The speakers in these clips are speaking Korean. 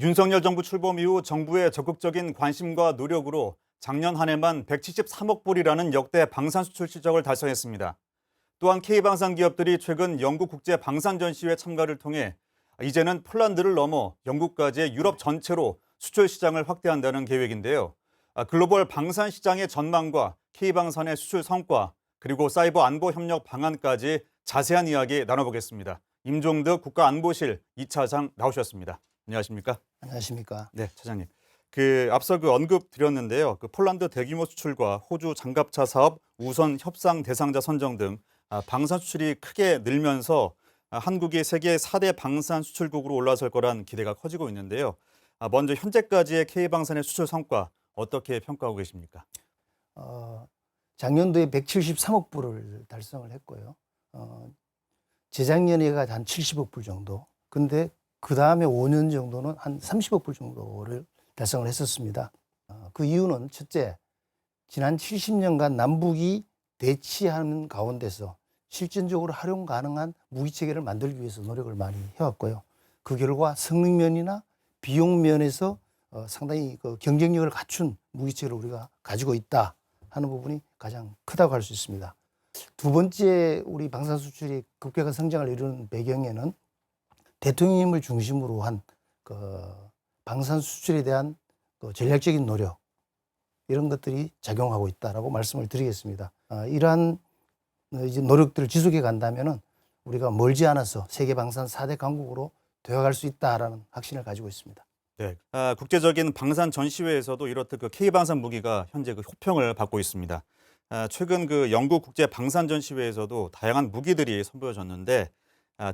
윤석열 정부 출범 이후 정부의 적극적인 관심과 노력으로 작년 한 해만 173억 불이라는 역대 방산 수출 실적을 달성했습니다. 또한 K방산 기업들이 최근 영국 국제 방산 전시회 참가를 통해 이제는 폴란드를 넘어 영국까지 유럽 전체로 수출 시장을 확대한다는 계획인데요. 글로벌 방산 시장의 전망과 K방산의 수출 성과, 그리고 사이버 안보 협력 방안까지 자세한 이야기 나눠보겠습니다. 임종득 국가안보실 2차장 나오셨습니다. 안녕하십니까? 안녕하십니까? 네, 차장님. 앞서 언급 드렸는데요. 폴란드 대규모 수출과 호주 장갑차 사업 우선 협상 대상자 선정 등 방산 수출이 크게 늘면서 한국이 세계 4대 방산 수출국으로 올라설 거란 기대가 커지고 있는데요. 먼저 현재까지의 K방산의 수출 성과 어떻게 평가하고 계십니까? 작년도에 173억 불을 달성을 했고요. 재작년에가 한 70억 불 정도. 근데 그 다음에 5년 정도는 한 30억 불 정도를 달성을 했었습니다. 그 이유는 첫째, 지난 70년간 남북이 대치하는 가운데서 실질적으로 활용 가능한 무기 체계를 만들기 위해서 노력을 많이 해왔고요. 그 결과 성능면이나 비용 면에서 상당히 그 경쟁력을 갖춘 무기 체계를 우리가 가지고 있다 하는 부분이 가장 크다고 할 수 있습니다. 두 번째, 우리 방산 수출이 급격한 성장을 이루는 배경에는 대통령님을 중심으로 한 방산 수출에 대한 전략적인 노력, 이런 것들이 작용하고 있다라고 말씀을 드리겠습니다. 이러한 이제 노력들을 지속해 간다면은 우리가 멀지 않아서 세계 방산 4대 강국으로 되어갈 수 있다라는 확신을 가지고 있습니다. 네, 국제적인 방산 전시회에서도 이렇듯 K방산 무기가 현재 호평을 받고 있습니다. 최근 영국 국제 방산 전시회에서도 다양한 무기들이 선보여졌는데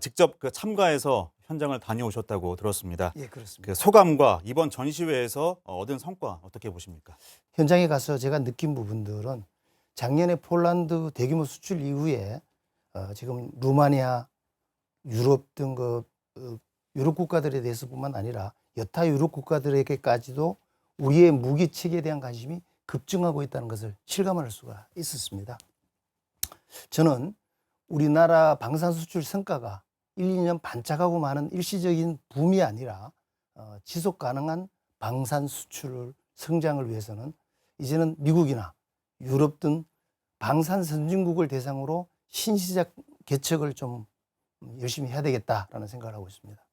직접 참가해서 현장을 다녀오셨다고 들었습니다. 예, 그렇습니다. 소감과 이번 전시회에서 얻은 성과 어떻게 보십니까? 현장에 가서 제가 느낀 부분들은 작년에 폴란드 대규모 수출 이후에 지금 루마니아, 유럽 등 유럽 국가들에 대해서뿐만 아니라 여타 유럽 국가들에게까지도 우리의 무기 체계에 대한 관심이 급증하고 있다는 것을 실감할 수가 있었습니다. 저는 우리나라 방산 수출 성과가 1, 2년 반짝하고 마는 일시적인 붐이 아니라 지속 가능한 방산 수출 성장을 위해서는 이제는 미국이나 유럽 등 방산 선진국을 대상으로 신시장 개척을 좀 열심히 해야 되겠다라는 생각을 하고 있습니다.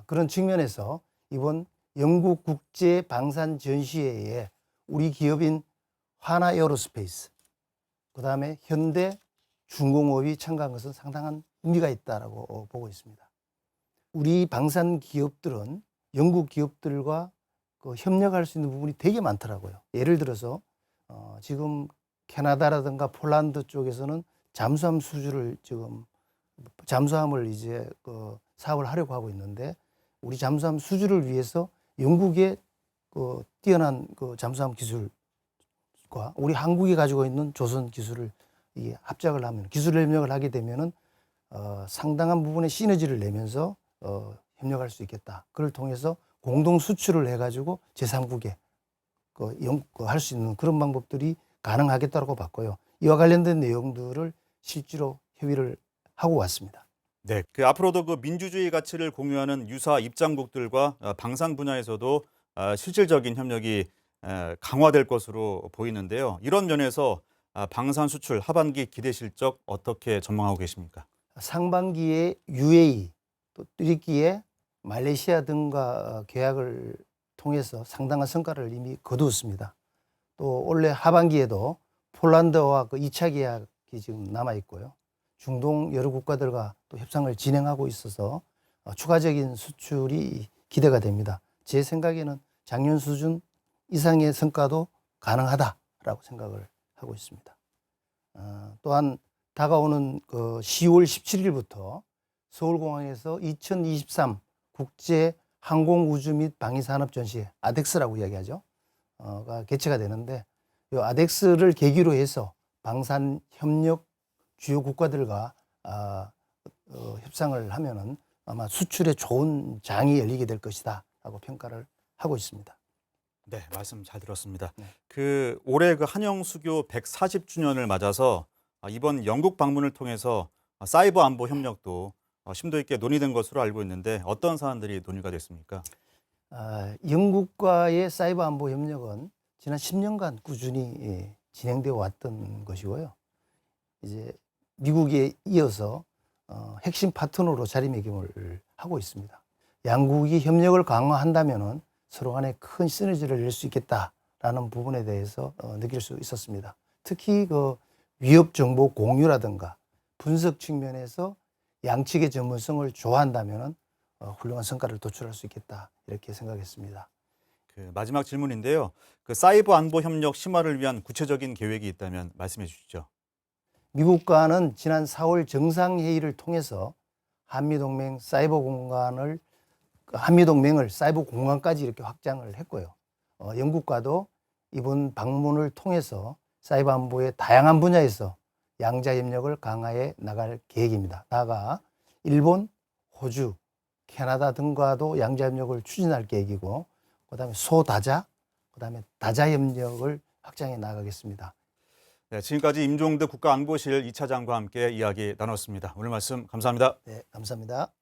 그런 측면에서 이번 영국 국제 방산 전시회에 우리 기업인 하나 에어로스페이스, 그다음에 현대 중공업이 참가한 것은 상당한 의미가 있다라고 보고 있습니다. 우리 방산 기업들은 영국 기업들과 협력할 수 있는 부분이 되게 많더라고요. 예를 들어서 지금 캐나다라든가 폴란드 쪽에서는 잠수함을 이제 사업을 하려고 하고 있는데, 우리 잠수함 수주를 위해서 영국의 뛰어난 잠수함 기술과 우리 한국이 가지고 있는 조선 기술을 합작을 하면, 기술 협력을 하게 되면은 상당한 부분의 시너지를 내면서 협력할 수 있겠다. 그걸 통해서 공동 수출을 해가지고 제3국에 할 수 있는 그런 방법들이 가능하겠다고 봤고요. 이와 관련된 내용들을 실제로 협의를 하고 왔습니다. 네, 앞으로도 민주주의 가치를 공유하는 유사 입장국들과 방산 분야에서도 실질적인 협력이 강화될 것으로 보이는데요. 이런 면에서 방산 수출 하반기 기대 실적 어떻게 전망하고 계십니까? 상반기에 UAE, 또 뚜르키예, 말레이시아 등과 계약을 통해서 상당한 성과를 이미 거두었습니다. 또 올해 하반기에도 폴란드와 2차 계약이 지금 남아 있고요. 중동 여러 국가들과 또 협상을 진행하고 있어서 추가적인 수출이 기대가 됩니다. 제 생각에는 작년 수준 이상의 성과도 가능하다라고 생각을 하고 있습니다. 또한 다가오는 10월 17일부터 서울공항에서 2023 국제 항공우주 및 방위산업전시회, 아덱스라고 이야기하죠. 가 개최가 되는데, 이 아덱스를 계기로 해서 방산 협력 주요 국가들과 협상을 하면은 아마 수출에 좋은 장이 열리게 될 것이다 라고 평가를 하고 있습니다. 네, 말씀 잘 들었습니다. 네. 올해 한영 수교 140주년을 맞아서 이번 영국 방문을 통해서 사이버 안보 협력도 심도 있게 논의된 것으로 알고 있는데 어떤 사안들이 논의가 됐습니까? 영국과의 사이버 안보 협력은 지난 10년간 꾸준히 진행되어 왔던 것이고요. 이제 미국에 이어서 핵심 파트너로 자리매김을 하고 있습니다. 양국이 협력을 강화한다면은 서로 간에 큰 시너지를 낼 수 있겠다라는 부분에 대해서 느낄 수 있었습니다. 특히 그 위협 정보 공유라든가 분석 측면에서 양측의 전문성을 조화한다면은 훌륭한 성과를 도출할 수 있겠다 이렇게 생각했습니다. 그 마지막 질문인데요. 그 사이버 안보 협력 심화를 위한 구체적인 계획이 있다면 말씀해 주시죠. 미국과는 지난 4월 정상회의를 통해서 한미동맹을 사이버 공간까지 이렇게 확장을 했고요. 영국과도 이번 방문을 통해서 사이버 안보의 다양한 분야에서 양자 협력을 강화해 나갈 계획입니다. 나아가 일본, 호주, 캐나다 등과도 양자 협력을 추진할 계획이고, 그다음에 소다자, 그다음에 다자 협력을 확장해 나가겠습니다. 네, 지금까지 임종득 국가안보실 2차장과 함께 이야기 나눴습니다. 오늘 말씀 감사합니다. 네, 감사합니다.